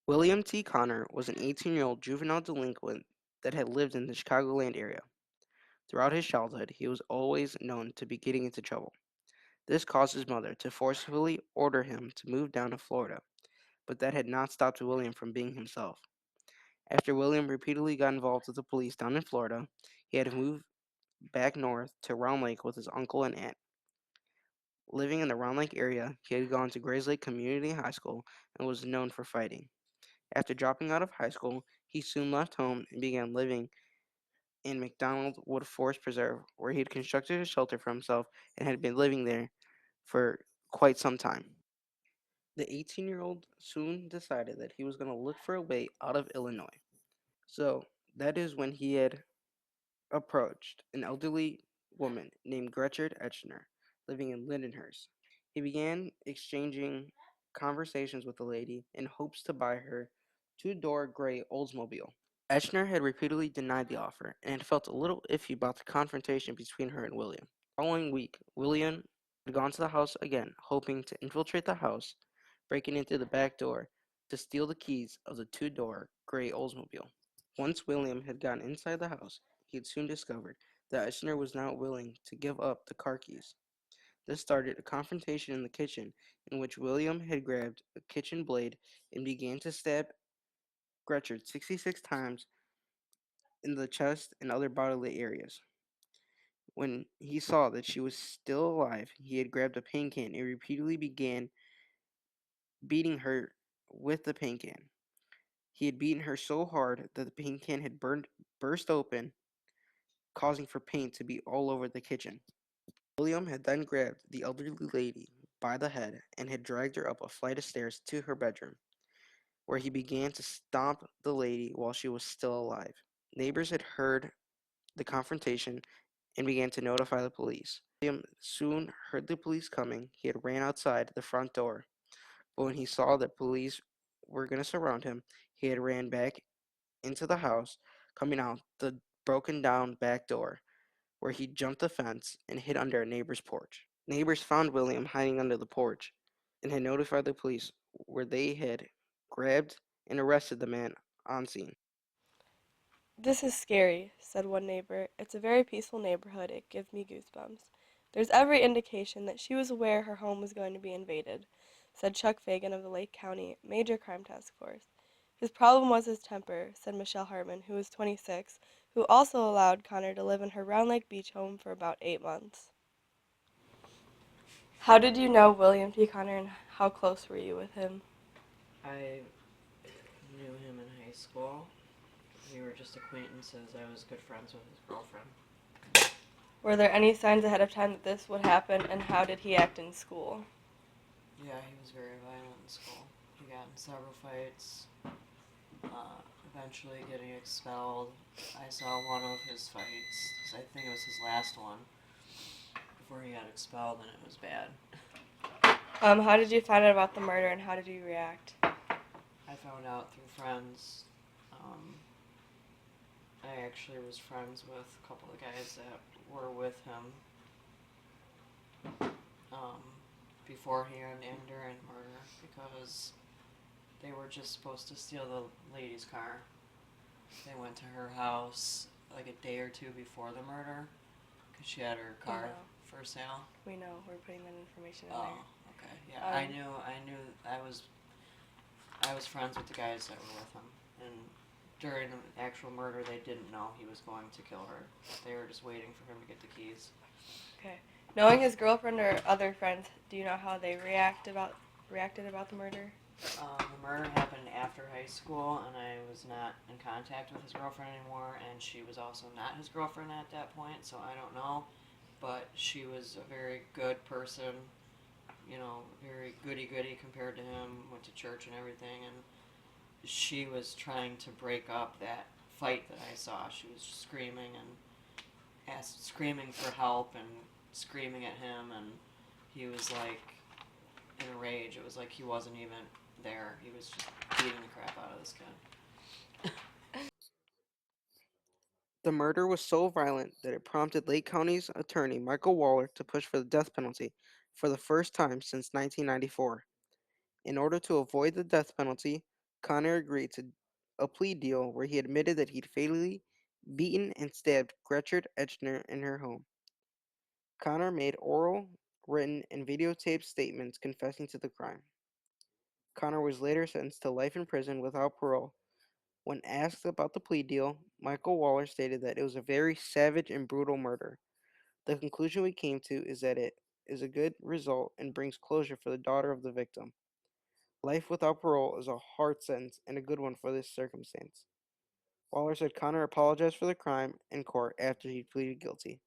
William T. Connor was an 18-year-old juvenile delinquent that had lived in the Chicagoland area. Throughout his childhood, he was always known to be getting into trouble. This caused his mother to forcefully order him to move down to Florida, but that had not stopped William from being himself. After William repeatedly got involved with the police down in Florida, he had to move back north to Round Lake with his uncle and aunt. Living in the Round Lake area, he had gone to Grays Lake Community High School and was known for fighting. After dropping out of high school, he soon left home and began living in McDonald Wood Forest Preserve, where he had constructed a shelter for himself and had been living there for quite some time. The 18-year-old soon decided that he was going to look for a way out of Illinois. So that is when he had approached an elderly woman named Gretchen Etchner, living in Lindenhurst. He began exchanging conversations with the lady in hopes to buy her two-door gray Oldsmobile. Etchner had repeatedly denied the offer and had felt a little iffy about the confrontation between her and William. The following week, William had gone to the house again, hoping to infiltrate the house, breaking into the back door to steal the keys of the two-door gray Oldsmobile. Once William had gotten inside the house, he had soon discovered that Etchner was not willing to give up the car keys. This started a confrontation in the kitchen in which William had grabbed a kitchen blade and began to stab Gretchen 66 times in the chest and other bodily areas. When he saw that she was still alive, he had grabbed a paint can and repeatedly began beating her with the paint can. He had beaten her so hard that the paint can had burst open, causing for paint to be all over the kitchen. William had then grabbed the elderly lady by the head and had dragged her up a flight of stairs to her bedroom, where he began to stomp the lady while she was still alive. Neighbors had heard the confrontation and began to notify the police. William soon heard the police coming. He had ran outside the front door, but when he saw that police were going to surround him, he had ran back into the house, coming out the broken down back door, where he jumped the fence and hid under a neighbor's porch. Neighbors found William hiding under the porch and had notified the police, where they had grabbed and arrested the man on scene. "This is scary," said one neighbor. "It's a very peaceful neighborhood. It gives me goosebumps." "There's every indication that she was aware her home was going to be invaded," said Chuck Fagan of the Lake County Major Crime Task Force. "His problem was his temper," said Michelle Hartman, who was 26, who also allowed Connor to live in her Round Lake Beach home for about 8 months. How did you know William T. Connor and how close were you with him? I knew him in high school. We were just acquaintances. I was good friends with his girlfriend. Were there any signs ahead of time that this would happen, and how did he act in school? Yeah, he was very violent in school. He got in several fights, eventually getting expelled. I saw one of his fights. I think it was his last one before he got expelled, and it was bad. How did you find out about the murder, and how did you react? I found out through friends. Um, I actually was friends with a couple of guys that were with him um, beforehand and during the murder because they were just supposed to steal the lady's car. They went to her house like a day or two before the murder because she had her car for sale. We know. We're putting that information in Oh, there. okay. Yeah, I knew. I was friends with the guys that were with him, and during the actual murder, they didn't know he was going to kill her. They were just waiting for him to get the keys. Okay. Knowing his girlfriend or other friends, do you know how they reacted about the murder? The murder happened after high school, and I was not in contact with his girlfriend anymore, and she was also not his girlfriend at that point, so I don't know. But she was a very good person, very goody-goody compared to him, went to church and everything, and she was trying to break up that fight that I saw. She was screaming and screaming for help and screaming at him, and he was like in a rage. It was like he wasn't even there. He was just beating the crap out of this kid. The murder was so violent that it prompted Lake County's attorney Michael Waller to push for the death penalty for the first time since 1994. In order to avoid the death penalty, Connor agreed to a plea deal where he admitted that he'd fatally beaten and stabbed Gretchen Etchner in her home. Connor made oral, written, and videotaped statements confessing to the crime. Connor was later sentenced to life in prison without parole. When asked about the plea deal, Michael Waller stated that it was a very savage and brutal murder. The conclusion we came to is that it is a good result and brings closure for the daughter of the victim. Life without parole is a hard sentence and a good one for this circumstance. Waller said Connor apologized for the crime in court after he pleaded guilty.